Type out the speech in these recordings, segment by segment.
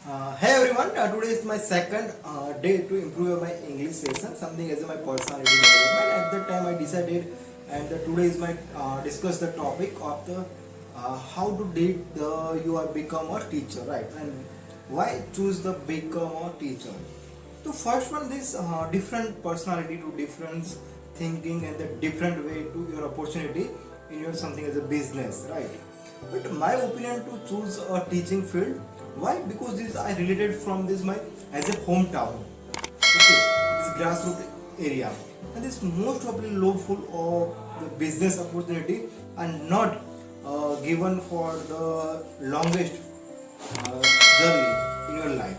Hey everyone, today is my second day to improve my English session, something as my personality development. At that time I decided, and today is my discuss the topic of the how to date you are become a teacher, right? And why choose the become a teacher. So first one, this different personality to different thinking and the different way to your opportunity in your something as a business, right? But my opinion to choose a teaching field. Why? Because this I related from this my as a hometown. Okay, this grassroots area, and this most probably lawful of the business opportunity and not given for the longest journey in your life.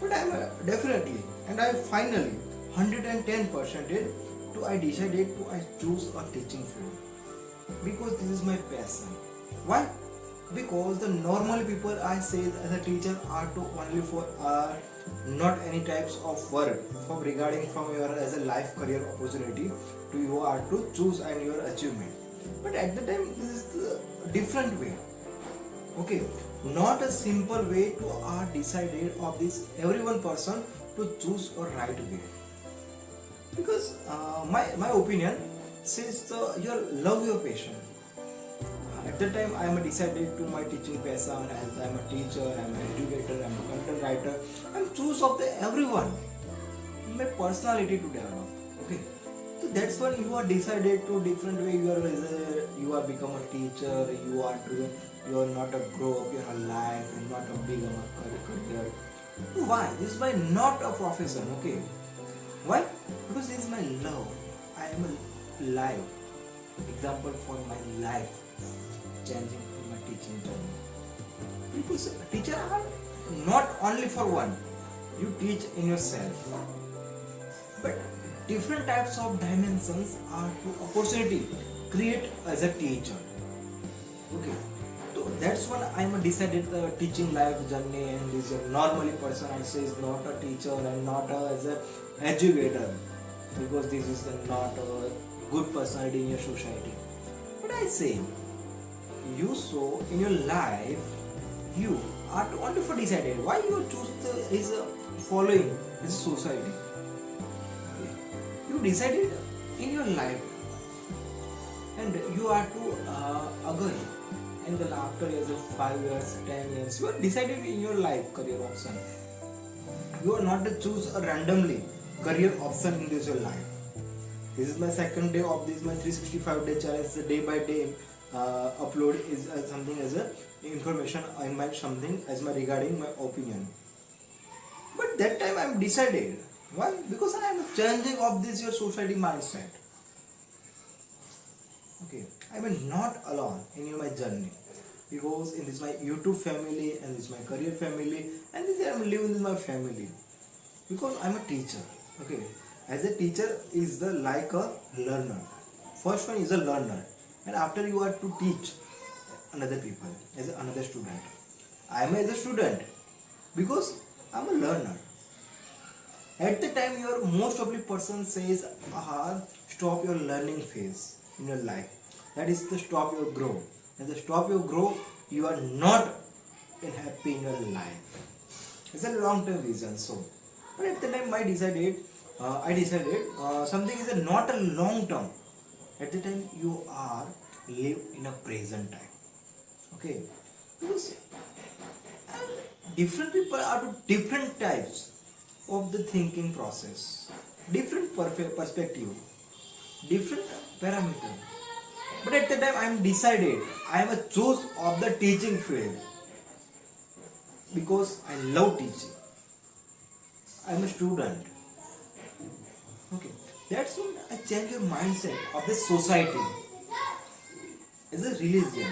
But I'm definitely, and I finally 110% to I decided to I choose a teaching field because this is my passion. Why? Because the normal people I say as a teacher are to only for not any types of work from regarding from your as a life career opportunity to you are to choose and your achievement. But at the time this is the different way. Okay, not a simple way to are decided of this every one person to choose a right way. Because my opinion says your love your passion. At that time, I am decided to my teaching passion as I am a teacher, I am an educator, I am a content writer. I am choose of the everyone. My personality to develop. Okay, so that's when you are decided to different way. You are become a teacher. You are not a grow up your life and not a become a career. Why? This is my not a profession. Okay, why? Because this is my love. I am a life example for my life changing for my teaching journey. Because teacher are not only for one. You teach in yourself. But different types of dimensions are to opportunity create as a teacher. Okay. So that's when I am decided the teaching life journey and this normally person I say is not a teacher and not as a educator because this is not a good personality in your society. But I say you so in your life you are to only for decided why you choose the is following this society. Okay. You decided in your life and you are to agree and then after years of 5 years 10 years you are decided in your life career option. You are not to choose a randomly career option in this your life. This is my second day of this my 365-day challenge. The day by day upload is something as a information in my something as my regarding my opinion. But that time I am decided. Why? Because I am changing of this your society mindset. Okay, I am not alone in my journey because in this my YouTube family and this my career family and this I am living with my family because I am a teacher. Okay, as a teacher is the like a learner. First one is a learner, and after you are to teach another people as another student. I am as a student because I am a learner. At the time, your most of the person says, stop your learning phase in your life. That is the stop your growth. And the stop your growth, you are not happy in your life. It's a long-term vision. So, but at the time, I decided something is not a long-term. At the time, you are live in a present time. Okay, because different people are to different types of the thinking process, different perspective, different parameter. But at the time I am decided I am a choice of the teaching field because I love teaching. I am a student. Okay, that's when I change your mindset of the society as a religion.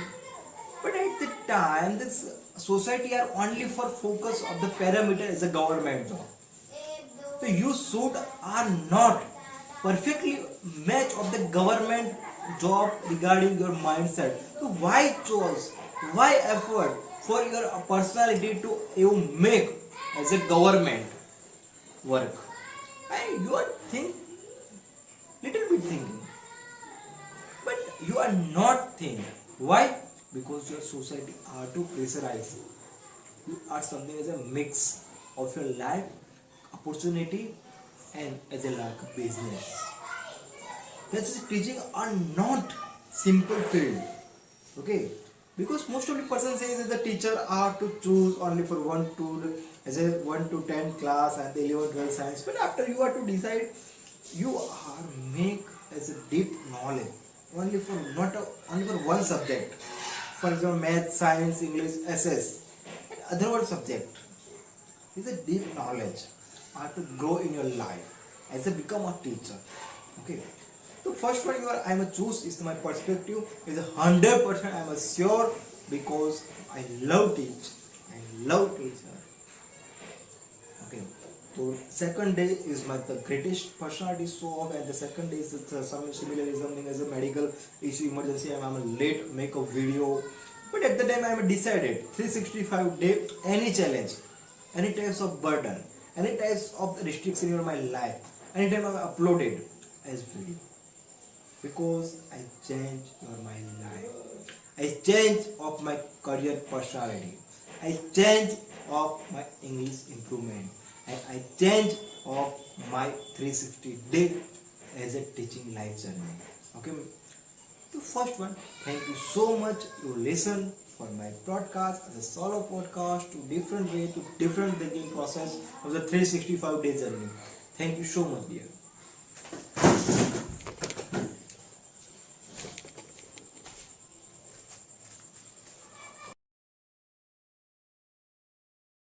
But at the time this society are only for focus of the parameter as a government job. So you should are not perfectly match of the government job regarding your mindset. So why choose? Why effort for your personality to you make as a government work? And you are think little bit thinking, but you are not think. Why? Because your society are to pressurize. You are something as a mix of your life, opportunity, and as a like a business. That's teaching are not simple field. Okay, because most of the person says that the teacher are to choose only for one to as a 1 to 10 class and the 11 12 science, but after you are to decide, you are make as a deep knowledge only for not a, only for one subject, for example math, science, English, ss, and other one subject is a deep knowledge are to grow in your life as a become a teacher. Okay, so first one you are I'm a choose is my perspective is 100% I'm a sure because I love teach. I love teacher. Okay. So second day is my the greatest personality show off, and the second day is some similar is something as a medical issue emergency and I'm a late make a video. But at the time I'm decided 365 day any challenge, any types of burden, any types of restriction in my life, anytime I uploaded as video because I change your my life. I change of my career personality. I change of my English improvement. And I change of my 360 day as a teaching life journey. Okay. The first one, thank you so much you listen for my podcast as a solo podcast to different way to different thinking process of the 365 day journey. Thank you so much, dear.